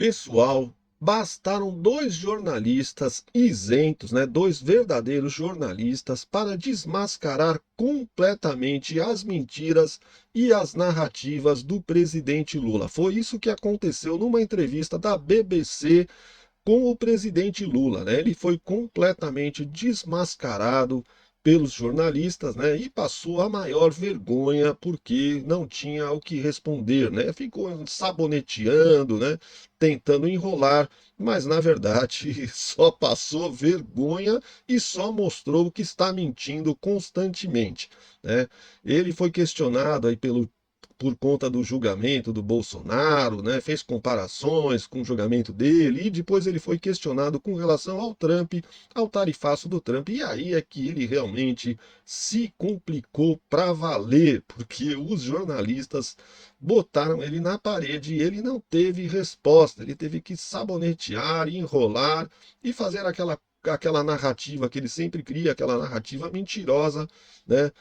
Pessoal, bastaram dois jornalistas isentos, né, dois verdadeiros jornalistas, para desmascarar completamente as mentiras e as narrativas do presidente Lula. Foi isso que aconteceu numa entrevista da BBC com o presidente Lula, né? Ele foi completamente desmascarado pelos jornalistas, né? E passou a maior vergonha porque não tinha o que responder, né? Ficou saboneteando, né? Tentando enrolar, mas na verdade só passou vergonha e só mostrou que está mentindo constantemente, né? Ele foi questionado aí por conta do julgamento do Bolsonaro, né? Fez comparações com o julgamento dele e depois ele foi questionado com relação ao Trump, ao tarifaço do Trump. E aí é que ele realmente se complicou para valer, porque os jornalistas botaram ele na parede e ele não teve resposta. Ele teve que sabonetear, enrolar e fazer aquela narrativa que ele sempre cria, aquela narrativa mentirosa, né?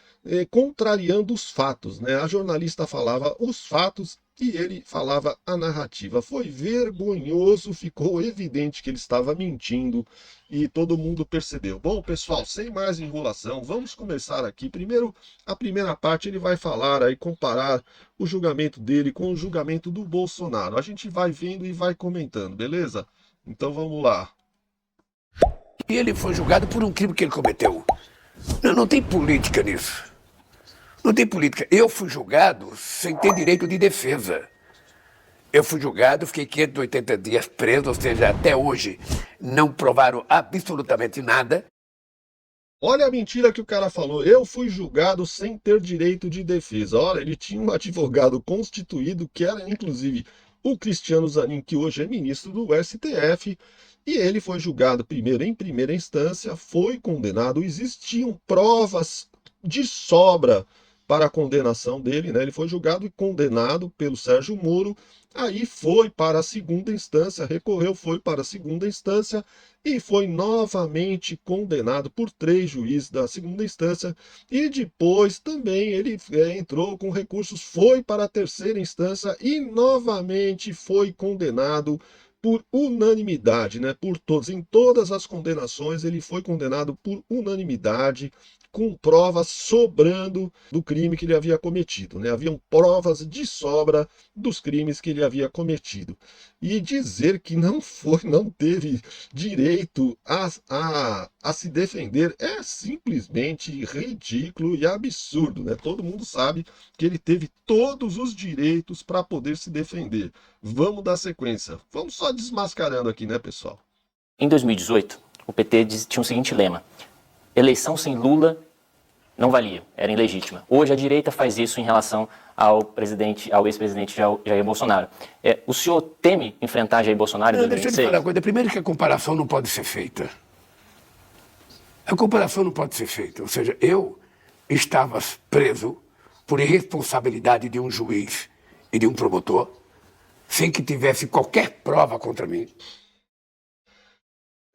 Contrariando os fatos, né? A jornalista falava os fatos e ele falava a narrativa. Foi vergonhoso, ficou evidente que ele estava mentindo e todo mundo percebeu. Bom, pessoal, sem mais enrolação, vamos começar aqui. Primeiro, a primeira parte ele vai falar aí, comparar o julgamento dele com o julgamento do Bolsonaro. A gente vai vendo e vai comentando, beleza? Então vamos lá. E ele foi julgado por um crime que ele cometeu. Não tem política nisso. Não tem política. Eu fui julgado sem ter direito de defesa. Eu fui julgado, fiquei 580 dias preso, ou seja, até hoje não provaram absolutamente nada. Olha a mentira que o cara falou. Eu fui julgado sem ter direito de defesa. Olha, ele tinha um advogado constituído, que era inclusive o Cristiano Zanin, que hoje é ministro do STF, e ele foi julgado primeiro em primeira instância, foi condenado. Existiam provas de sobra para a condenação dele, né? Ele foi julgado e condenado pelo Sérgio Moro. Aí foi para a segunda instância, recorreu, foi para a segunda instância e foi novamente condenado por três juízes da segunda instância. E depois também ele entrou com recursos, foi para a terceira instância e novamente foi condenado por unanimidade, né? Por todos, em todas as condenações ele foi condenado por unanimidade, com provas sobrando do crime que ele havia cometido, né? Haviam provas de sobra dos crimes que ele havia cometido. E dizer que não teve direito a se defender é simplesmente ridículo e absurdo, né? Todo mundo sabe que ele teve todos os direitos para poder se defender. Vamos dar sequência. Vamos só desmascarando aqui, né, pessoal? Em 2018, o PT tinha o seguinte lema: eleição sem Lula não valia, era ilegítima. Hoje a direita faz isso em relação ao ex-presidente Jair Bolsonaro. O senhor teme enfrentar Jair Bolsonaro em Deixa eu te 2026? falar uma coisa. Primeiro que a comparação não pode ser feita. A comparação não pode ser feita. Ou seja, eu estava preso por irresponsabilidade de um juiz e de um promotor, sem que tivesse qualquer prova contra mim.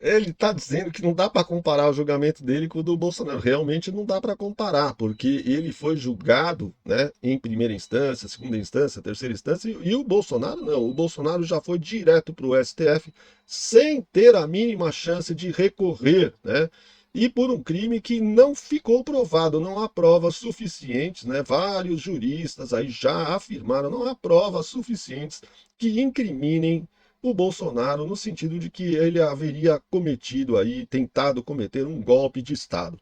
Ele está dizendo que não dá para comparar o julgamento dele com o do Bolsonaro. Realmente não dá para comparar, porque ele foi julgado, né, em primeira instância, segunda instância, terceira instância, e o Bolsonaro não. O Bolsonaro já foi direto para o STF sem ter a mínima chance de recorrer, né? E por um crime que não ficou provado, não há provas suficientes, né? Vários juristas aí já afirmaram, não há provas suficientes que incriminem o Bolsonaro no sentido de que ele haveria cometido aí, tentado cometer um golpe de Estado.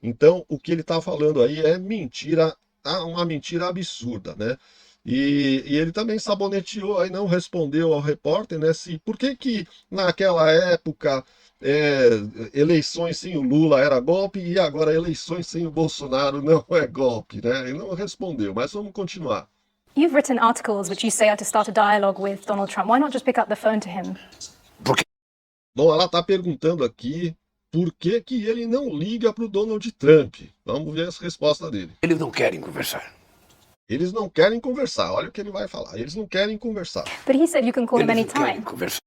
Então, o que ele está falando aí é mentira, uma mentira absurda, né? E ele também saboneteou aí, não respondeu ao repórter, né? Se, por que que naquela época é, eleições sem o Lula era golpe e agora eleições sem o Bolsonaro não é golpe, né? Ele não respondeu, mas vamos continuar. You've written articles which you say are to start a dialogue with Donald Trump. Why not just pick up the phone to him? Porque Bom, ela está perguntando aqui por que que ele não liga para o Donald Trump. Vamos ver as respostas dele. eles não querem conversar. Eles não querem conversar. Olha o que ele vai falar. Eles não querem conversar. But he said you can call him Eles não querem anytime. conversar.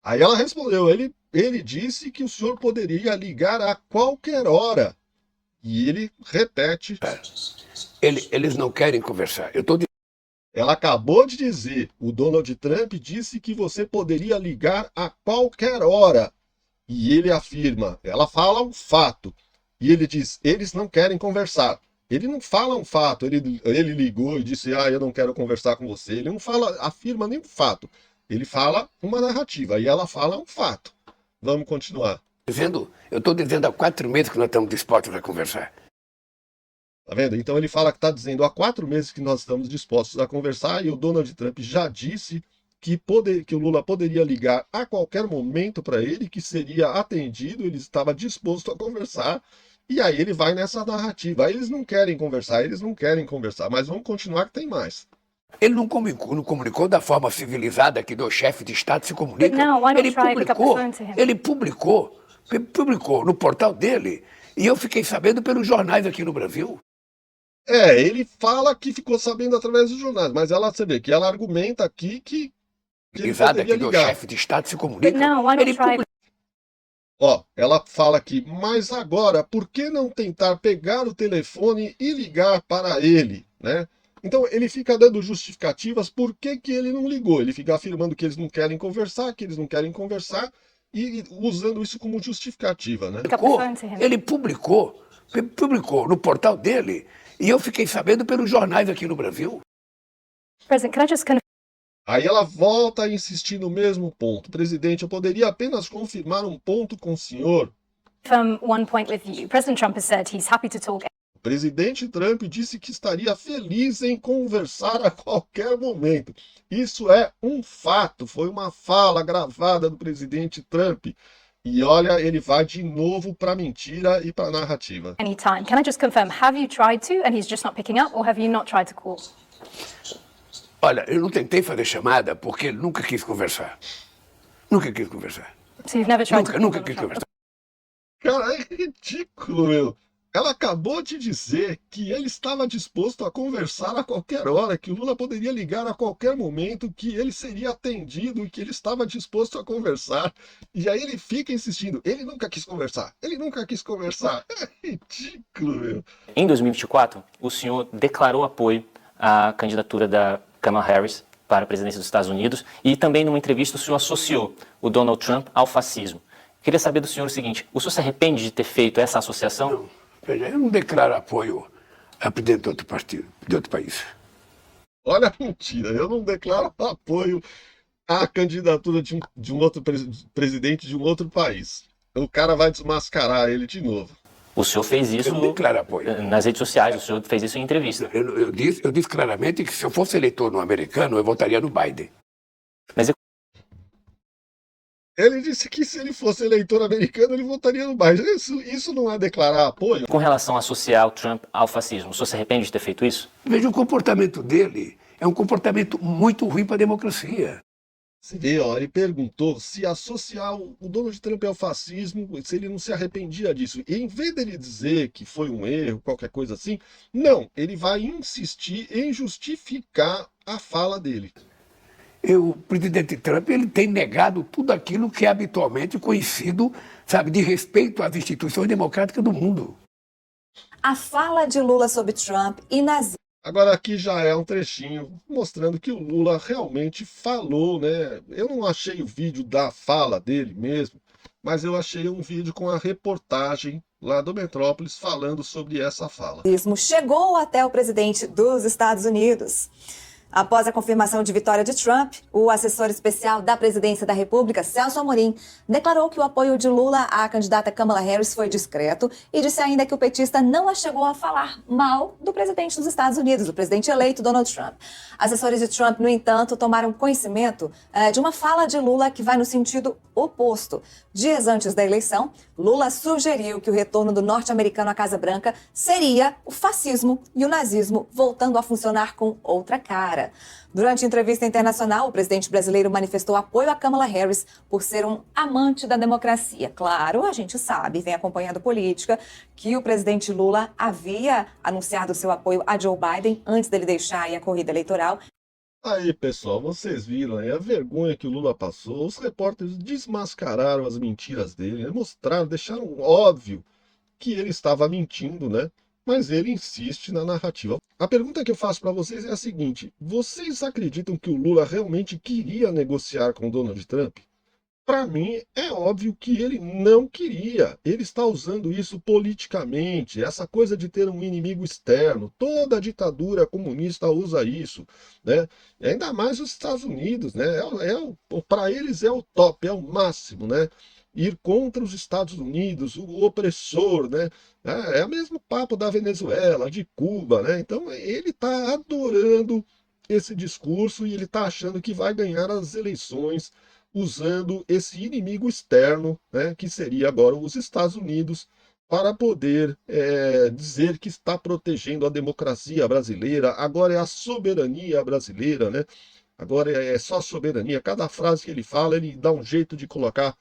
Aí ela respondeu. Ele disse que o senhor poderia ligar a qualquer hora. E ele repete. Eles não querem conversar. Eu estou Ela acabou de dizer, o Donald Trump disse que você poderia ligar a qualquer hora. E ele afirma, ela fala um fato. E ele diz, eles não querem conversar. Ele não fala um fato, ele ligou e disse, eu não quero conversar com você. Ele não afirma nenhum fato. Ele fala uma narrativa e ela fala um fato. Vamos continuar. Eu estou dizendo há 4 meses que nós estamos dispostos a conversar. Tá vendo? Então ele fala que está dizendo há 4 meses que nós estamos dispostos a conversar e o Donald Trump já disse que o Lula poderia ligar a qualquer momento para ele, que seria atendido, ele estava disposto a conversar, e aí ele vai nessa narrativa. Aí eles não querem conversar, mas vamos continuar que tem mais. Ele não comunicou da forma civilizada que dois chefes de Estado se comunicam. But now, why not Ele try pick up the publicou, phone to him? ele publicou no portal dele, e eu fiquei sabendo pelos jornais aqui no Brasil. Ele fala que ficou sabendo através dos jornais, mas você vê que ela argumenta aqui que ele Civilizada poderia que dois ligar. chefes de Estado se But comunicam. now, why not Ele try Ela fala aqui, mas agora, por que não tentar pegar o telefone e ligar para ele, né? Então, ele fica dando justificativas por que ele não ligou. Ele fica afirmando que eles não querem conversar, e usando isso como justificativa, né? pick up the phone to him? Ele publicou no portal dele, e eu fiquei sabendo pelos jornais aqui no Brasil. President, can I just Aí ela volta a insistir no mesmo ponto. Presidente, eu poderia apenas confirmar um ponto com o senhor. confirm one point with you? President Trump has said he's happy to talk O presidente Trump disse que estaria feliz em conversar a qualquer momento. Isso é um fato, foi uma fala gravada do presidente Trump. E olha, ele vai de novo para a mentira e para a narrativa. anytime. Can I just confirm, have you tried to and he's just not picking up, or have you not tried to call? Olha, eu não tentei fazer chamada porque ele nunca quis conversar. Nunca quis conversar. So you've never tried to call Nunca Donald quis Trump? conversar. Cara, é ridículo, meu. Ela acabou de dizer que ele estava disposto a conversar a qualquer hora, que o Lula poderia ligar a qualquer momento, que ele seria atendido e que ele estava disposto a conversar. E aí ele fica insistindo, ele nunca quis conversar, ele nunca quis conversar. É ridículo, meu. Em 2024, o senhor declarou apoio à candidatura da Kamala Harris para a presidência dos Estados Unidos e também numa entrevista o senhor associou o Donald Trump ao fascismo. Queria saber do senhor o seguinte, o senhor se arrepende de ter feito essa associação? Não, veja, eu não declaro apoio a presidente de outro partido, de outro país. Olha a mentira, eu não declaro apoio à candidatura de um outro presidente de um outro país. O cara vai desmascarar ele de novo. O senhor fez isso Eu não declaro apoio. nas redes sociais, o senhor fez isso em entrevista. Eu disse claramente que se eu fosse eleitor no americano, eu votaria no Biden. Mas eu Ele disse que se ele fosse eleitor americano, ele votaria no Biden. Isso não é declarar apoio? com relação a associar o Trump ao fascismo, o senhor se arrepende de ter feito isso? Veja, o comportamento dele é um comportamento muito ruim para a democracia. Você vê, ele perguntou se associar o Donald Trump ao fascismo, se ele não se arrependia disso. E em vez dele dizer que foi um erro, qualquer coisa assim, não, ele vai insistir em justificar a fala dele. O presidente Trump ele tem negado tudo aquilo que é habitualmente conhecido, sabe, de respeito às instituições democráticas do mundo. A fala de Lula sobre Trump e nazismo. Agora aqui já é um trechinho mostrando que o Lula realmente falou, né? Eu não achei o vídeo da fala dele mesmo, mas eu achei um vídeo com a reportagem lá do Metrópolis falando sobre essa fala. Chegou até o presidente dos Estados Unidos. Após a confirmação de vitória de Trump, o assessor especial da Presidência da República, Celso Amorim, declarou que o apoio de Lula à candidata Kamala Harris foi discreto e disse ainda que o petista não a chegou a falar mal do presidente dos Estados Unidos, o presidente eleito Donald Trump. Assessores de Trump, no entanto, tomaram conhecimento de uma fala de Lula que vai no sentido oposto. Dias antes da eleição, Lula sugeriu que o retorno do norte-americano à Casa Branca seria o fascismo e o nazismo voltando a funcionar com outra cara. Durante entrevista internacional, o presidente brasileiro manifestou apoio a Kamala Harris por ser um amante da democracia. Claro, a gente sabe, vem acompanhando política, que o presidente Lula havia anunciado seu apoio a Joe Biden antes dele deixar aí a corrida eleitoral. Aí, pessoal, vocês viram aí a vergonha que o Lula passou. Os repórteres desmascararam as mentiras dele, né? Mostraram, deixaram óbvio que ele estava mentindo, né? mas ele insiste na narrativa. A pergunta que eu faço para vocês é a seguinte: vocês acreditam que o Lula realmente queria negociar com Donald Trump? Para mim, é óbvio que ele não queria. Ele está usando isso politicamente. Essa coisa de ter um inimigo externo. Toda ditadura comunista usa isso, né? E ainda mais os Estados Unidos, né? Para eles é o top, é o máximo, né? Ir contra os Estados Unidos, o opressor, né? É o mesmo papo da Venezuela, de Cuba, né? Então ele está adorando esse discurso e ele está achando que vai ganhar as eleições usando esse inimigo externo, né, que seria agora os Estados Unidos, para poder dizer que está protegendo a democracia brasileira, agora é a soberania brasileira, né? Agora é só soberania. Cada frase que ele fala, ele dá um jeito de colocar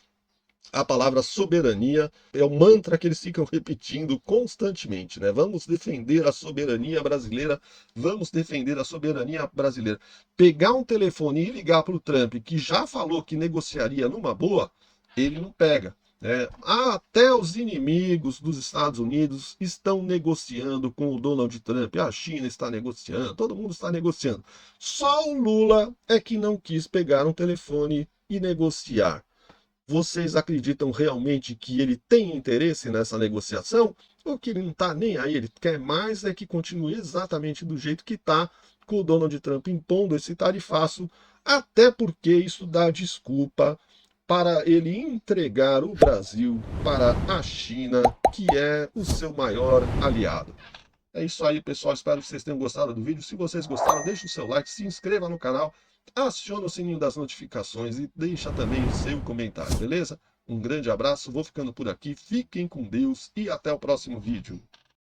a palavra soberania, é o mantra que eles ficam repetindo constantemente, né? Vamos defender a soberania brasileira, vamos defender a soberania brasileira. Pegar um telefone e ligar para o Trump, que já falou que negociaria numa boa, ele não pega, né? Até os inimigos dos Estados Unidos estão negociando com o Donald Trump, a China está negociando, todo mundo está negociando. Só o Lula é que não quis pegar um telefone e negociar. Vocês acreditam realmente que ele tem interesse nessa negociação? Ou que ele não está nem aí? Ele quer mais é que continue exatamente do jeito que está, com o Donald Trump impondo esse tarifaço, até porque isso dá desculpa para ele entregar o Brasil para a China, que é o seu maior aliado. É isso aí, pessoal. Espero que vocês tenham gostado do vídeo. Se vocês gostaram, deixe o seu like, se inscreva no canal, acione o sininho das notificações e deixa também o seu comentário, beleza? Um grande abraço, vou ficando por aqui, fiquem com Deus e até o próximo vídeo.